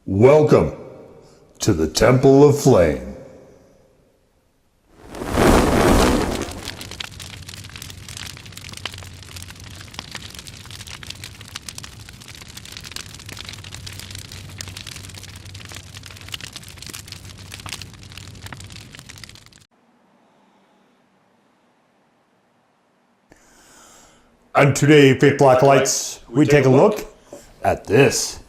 Welcome to the Temple of Flame. And today, Fake Black Lights, we take a look at this.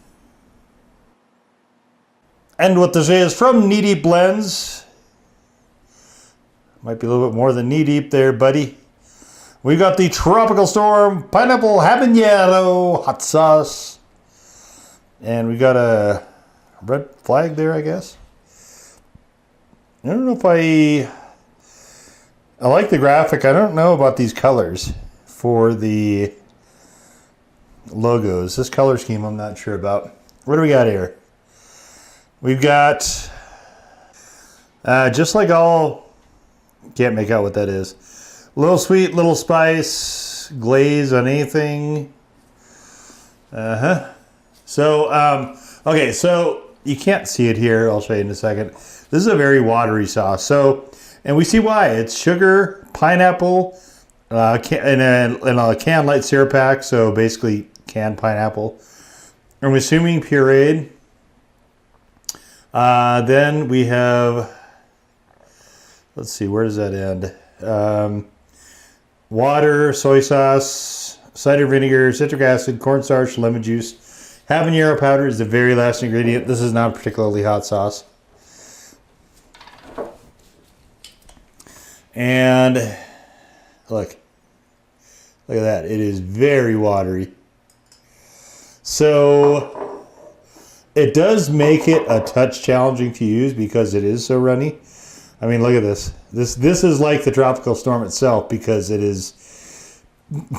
And what this is from Knee Deep Blends. Might be a little bit more than knee deep there, buddy. We got the Tropical Storm Pineapple Habanero Hot Sauce. And we got a red flag there, I guess. I don't know if I like the graphic. I don't know about these colors for the logos. This color scheme I'm not sure about. What do we got here? We've got just like all, can't make out what that is. Little sweet, little spice, glaze on anything. So, okay, so you can't see it here. I'll show you in a second. This is a very watery sauce. So, and we see why. It's sugar, pineapple, and a canned light syrup pack, so basically canned pineapple. I'm assuming pureed. Then we have, let's see, where does that end? Water, soy sauce, cider vinegar, citric acid, cornstarch, lemon juice. Habanero powder is the very last ingredient. This is not a particularly hot sauce. And look at that. It is very watery. So it does make it a touch challenging to use because it is so runny. I mean, look at this. This is like the Tropical Storm itself because it is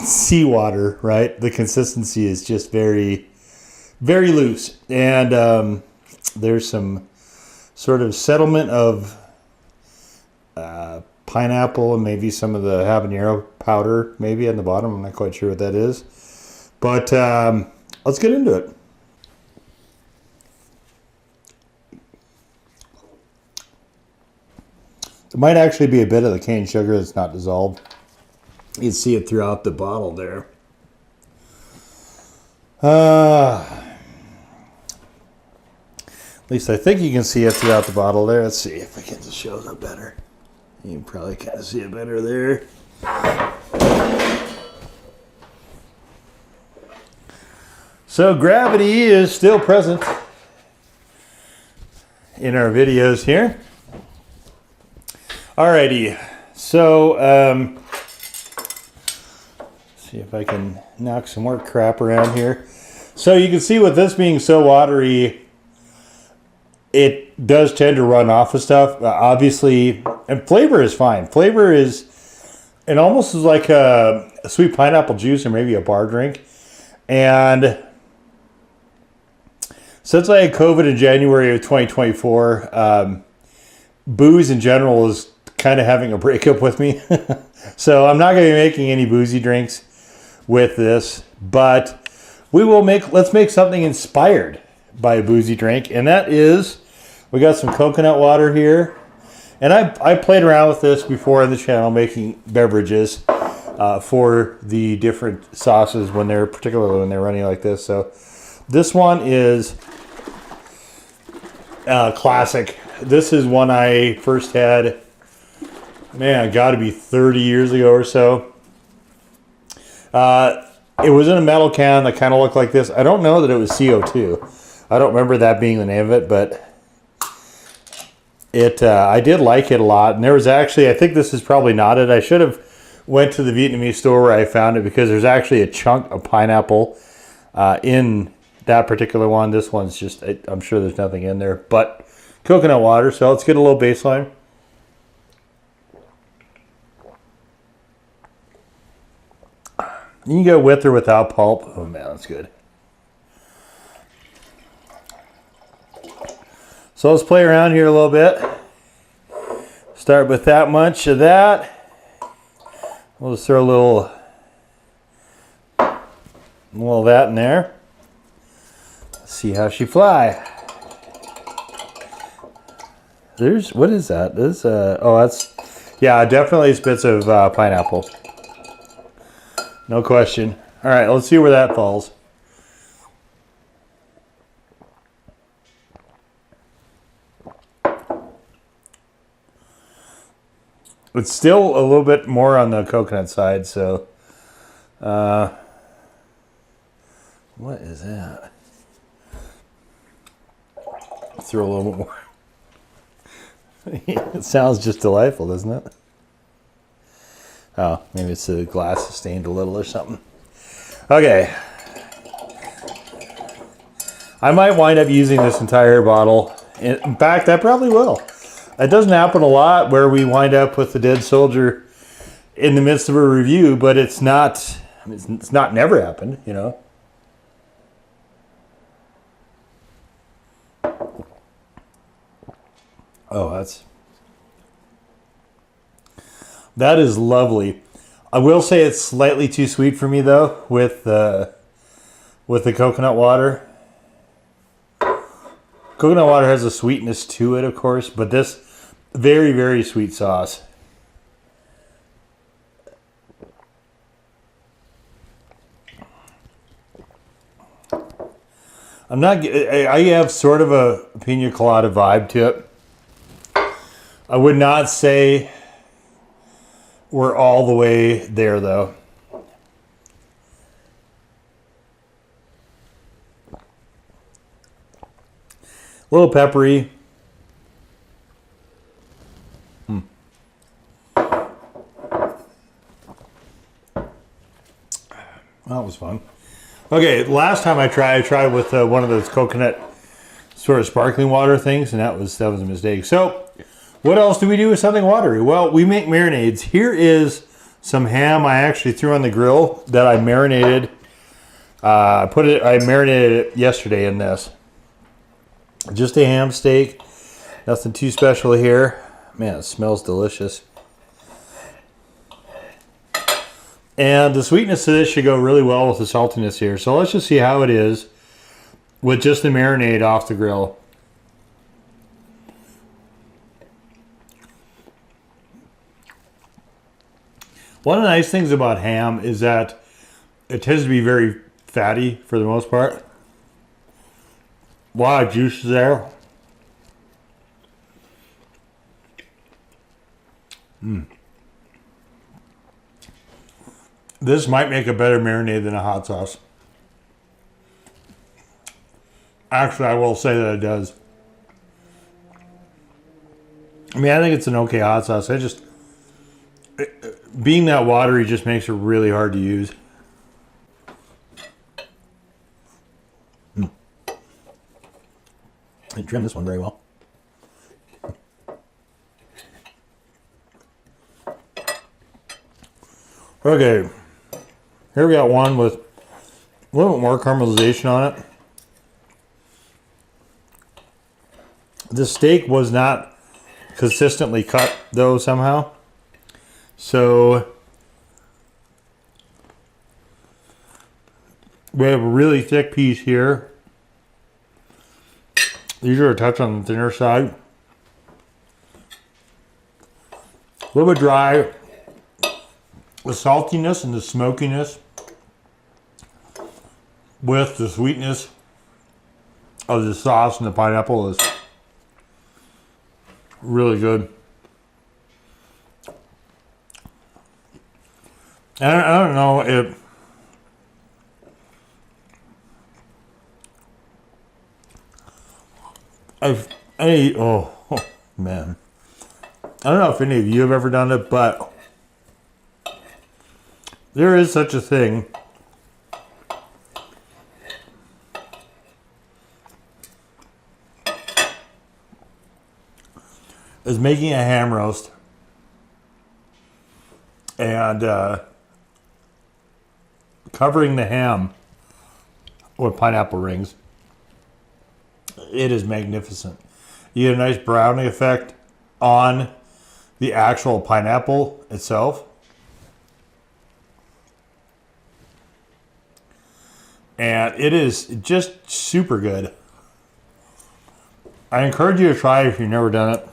seawater, right? The consistency is just very, very loose. And there's some sort of settlement of pineapple and maybe some of the habanero powder maybe on the bottom. I'm not quite sure what that is. But let's get into it. There might actually be a bit of the cane sugar that's not dissolved. You can see it throughout the bottle there. At least I think you can see it throughout the bottle there. Let's see if I can just show it up better. You can probably kind of see it better there. So gravity is still present in our videos here. Alrighty, so see if I can knock some more crap around here. So you can see with this being so watery, it does tend to run off of stuff. Obviously, and flavor is fine. Flavor is, it almost is like a sweet pineapple juice or maybe a bar drink. And since I had COVID in January of 2024, booze in general is kind of having a breakup with me. So I'm not going to be making any boozy drinks with this, but let's make something inspired by a boozy drink. And that is, we got some coconut water here. And I played around with this before on the channel, making beverages for the different sauces particularly when they're running like this. So this one is classic. This is one I first had, man, got to be 30 years ago or so. It was in a metal can that kind of looked like this. I don't know that it was CO2. I don't remember that being the name of it, but I did like it a lot. And there was actually, I think this is probably not it. I should have went to the Vietnamese store where I found it because there's actually a chunk of pineapple in that particular one. This one's just, I'm sure there's nothing in there, but coconut water. So let's get a little baseline. You can go with or without pulp. Oh man, that's good. So let's play around here a little bit. Start with that much of that. We'll just throw a little of that in there. Let's see how she fly. What is that? This, oh, that's, yeah, definitely bits of pineapple. No question. All right, let's see where that falls. It's still a little bit more on the coconut side, so. What is that? Throw a little bit more. It sounds just delightful, doesn't it? Oh, maybe it's the glass is stained a little or something. Okay. I might wind up using this entire bottle. In fact, I probably will. It doesn't happen a lot where we wind up with the dead soldier in the midst of a review, but it's not, it's not never happened, you know. Oh, that is lovely. I will say it's slightly too sweet for me though with the coconut water. Coconut water has a sweetness to it, of course, but this very, very sweet sauce. I have sort of a pina colada vibe to it. I would not say we're all the way there though. A little peppery. That was fun. Okay, last time I tried with one of those coconut sort of sparkling water things, and that was a mistake. So, what else do we do with something watery? Well, we make marinades. Here is some ham I actually threw on the grill that I marinated. I marinated it yesterday in this. Just a ham steak. Nothing too special here. Man, it smells delicious. And the sweetness of this should go really well with the saltiness here. So let's just see how it is with just the marinade off the grill. One of the nice things about ham is that it tends to be very fatty for the most part. A lot of juice there. This might make a better marinade than a hot sauce. Actually, I will say that it does. I mean, I think it's an okay hot sauce. Being that watery just makes it really hard to use. I trimmed this one very well. Okay, here we got one with a little bit more caramelization on it. The steak was not consistently cut though somehow. So we have a really thick piece here. These are a touch on the thinner side. A little bit dry. The saltiness and the smokiness with the sweetness of the sauce and the pineapple is really good. And I don't know if oh man. I don't know if any of you have ever done it, but there is such a thing as making a ham roast and covering the ham with pineapple rings. It is magnificent. You get a nice browning effect on the actual pineapple itself. And it is just super good. I encourage you to try it if you've never done it.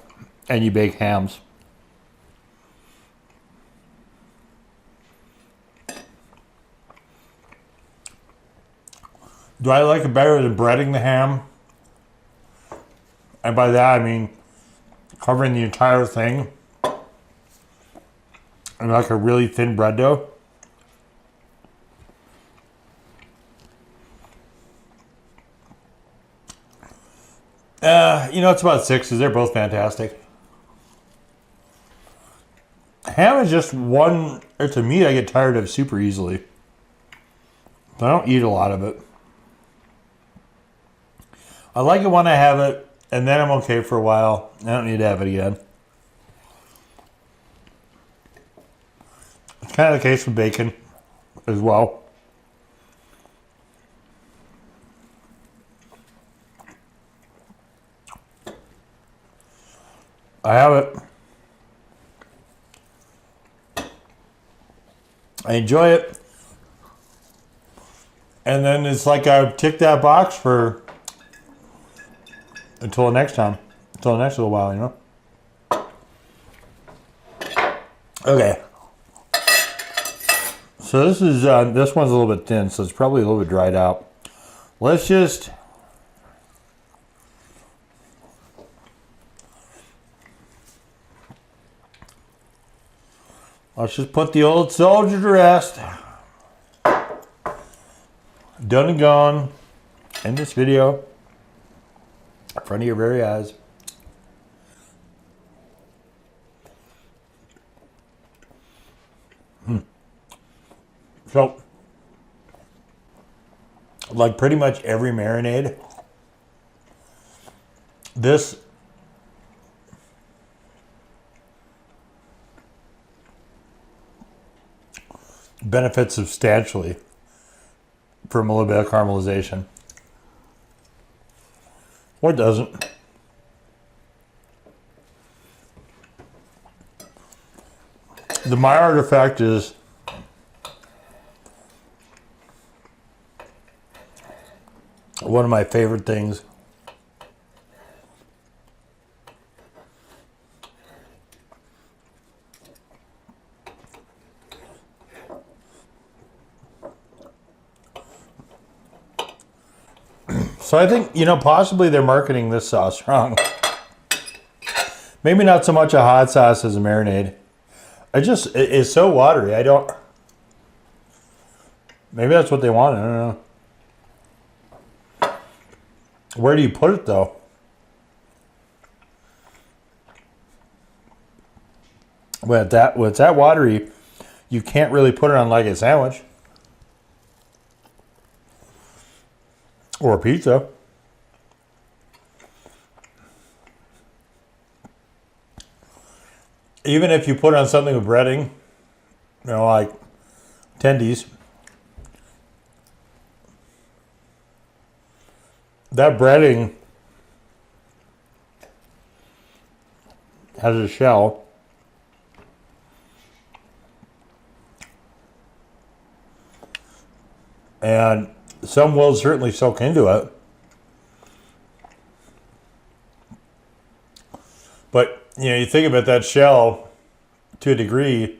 and you bake hams. Do I like it better than breading the ham? And by that I mean covering the entire thing in like a really thin bread dough. You know, it's about 6 because they're both fantastic. Ham is just one, it's a meat I get tired of super easily. I don't eat a lot of it. I like it when I have it, and then I'm okay for a while. I don't need to have it again. It's kind of the case with bacon as well. I have it. I enjoy it. And then it's like I tick that box for until the next time. Until the next little while, you know? Okay. So this is, this one's a little bit thin, so it's probably a little bit dried out. Let's just... Let's just put the old soldier to rest. Done and gone. In this video. In front of your very eyes. So, like pretty much every marinade, this benefits substantially from a little bit of caramelization. Or it doesn't. The Maillard effect is one of my favorite things. So I think, you know, possibly they're marketing this sauce wrong. Maybe not so much a hot sauce as a marinade. It's so watery. Maybe that's what they want. I don't know. Where do you put it though? When it's that watery, you can't really put it on like a sandwich. Or a pizza. Even if you put it on something with breading, you know, like tendies, that breading has a shell. And some will certainly soak into it. But, you know, you think about that shell, to a degree,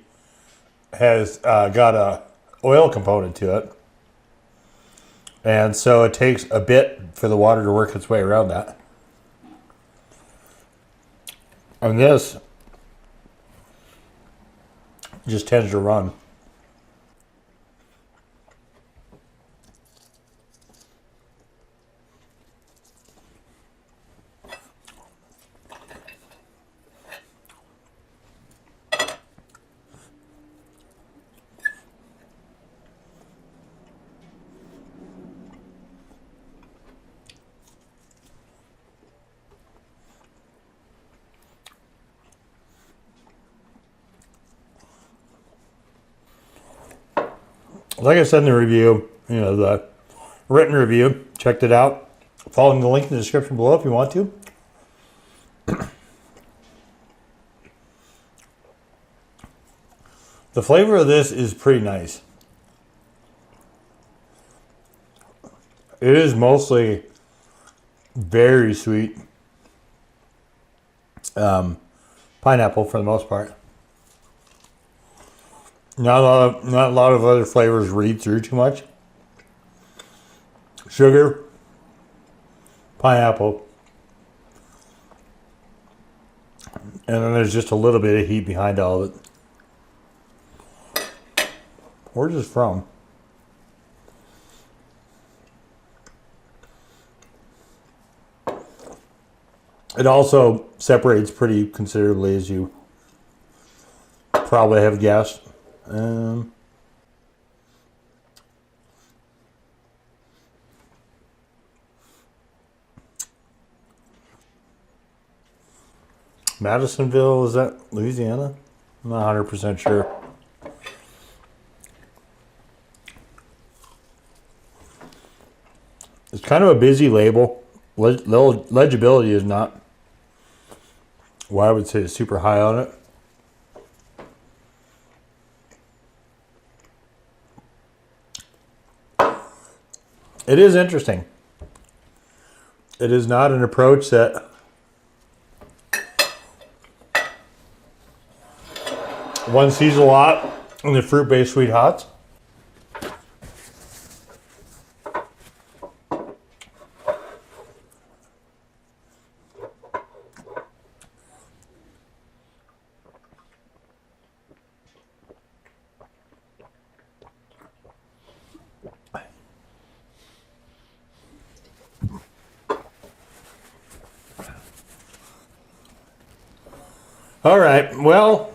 has got a oil component to it. And so it takes a bit for the water to work its way around that. And this just tends to run. Like I said in the review, you know, the written review, checked it out. Following the link in the description below if you want to. The flavor of this is pretty nice. It is mostly very sweet. pineapple for the most part. Not a lot of other flavors read through too much. Sugar, pineapple, and then there's just a little bit of heat behind all of it. Where's this from? It also separates pretty considerably, as you probably have guessed. Madisonville, is that Louisiana? I'm not 100% sure. It's kind of a busy label. Legibility is not, well, I would say it's super high on it. It is interesting. It is not an approach that one sees a lot in the fruit-based sweet hots. All right, well,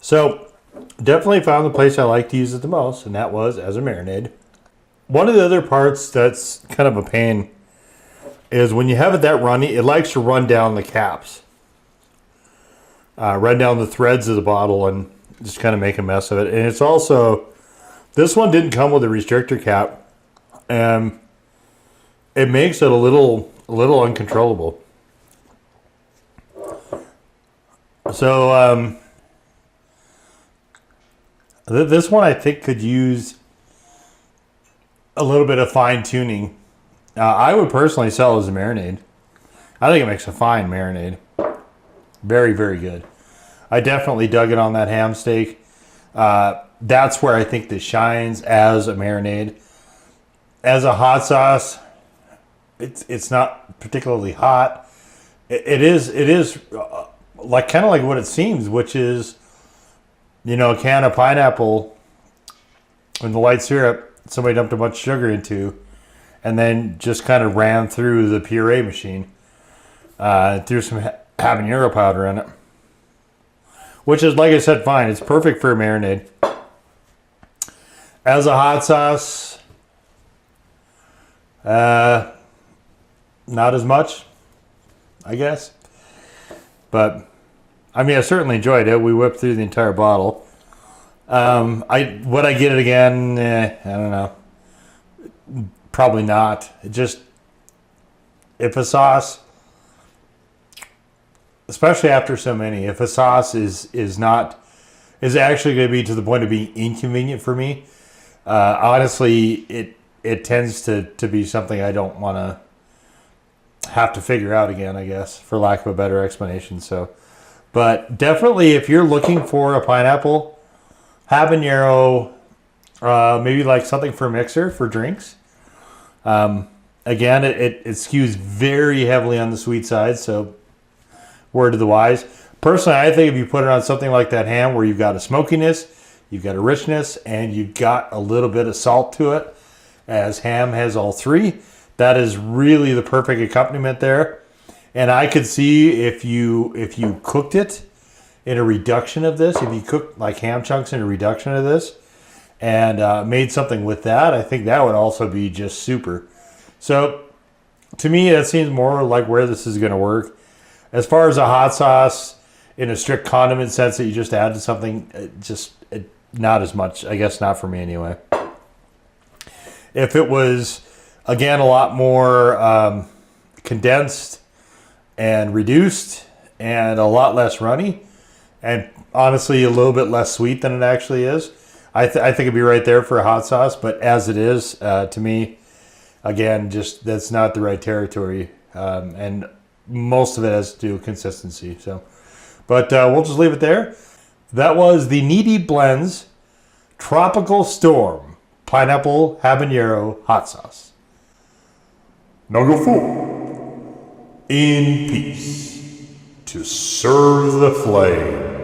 so definitely found the place I like to use it the most, and that was as a marinade. One of the other parts that's kind of a pain is when you have it that runny, it likes to run down the caps, run down the threads of the bottle, and just kind of make a mess of it. And it's also, this one didn't come with a restrictor cap, and it makes it a little uncontrollable. So this one I think could use a little bit of fine tuning. I would personally sell it as a marinade. I think it makes a fine marinade. Very, very good. I definitely dug it on that ham steak. That's where I think this shines as a marinade. As a hot sauce, it's not particularly hot. It is like kind of like what it seems, which is, you know, a can of pineapple and the white syrup somebody dumped a bunch of sugar into, and then just kind of ran through the puree machine, threw some habanero powder in it, which is, like I said, fine. It's perfect for a marinade. As a hot sauce, not as much, I guess. But, I mean, I certainly enjoyed it. We whipped through the entire bottle. Would I get it again? I don't know. Probably not. It just, if a sauce, especially after so many, if a sauce is actually going to be to the point of being inconvenient for me, honestly, it tends to be something I don't want to have to figure out again, I guess, for lack of a better explanation. So, but definitely if you're looking for a pineapple, habanero, maybe like something for a mixer for drinks. Again, it skews very heavily on the sweet side, so word to the wise. Personally, I think if you put it on something like that ham where you've got a smokiness, you've got a richness, and you've got a little bit of salt to it, as ham has all three, that is really the perfect accompaniment there. And I could see if you cooked it in a reduction of this, if you cooked like ham chunks in a reduction of this, and made something with that, I think that would also be just super. So to me, that seems more like where this is going to work. As far as a hot sauce, in a strict condiment sense that you just add to something, not as much. I guess not for me anyway. If it was, again, a lot more condensed and reduced and a lot less runny, and honestly a little bit less sweet than it actually is, I think it'd be right there for a hot sauce. But as it is, to me, again, just that's not the right territory. And most of it has to do with consistency. So, but we'll just leave it there. That was the Needy Blends Tropical Storm Pineapple Habanero Hot Sauce. Now go forth in peace to serve the flame.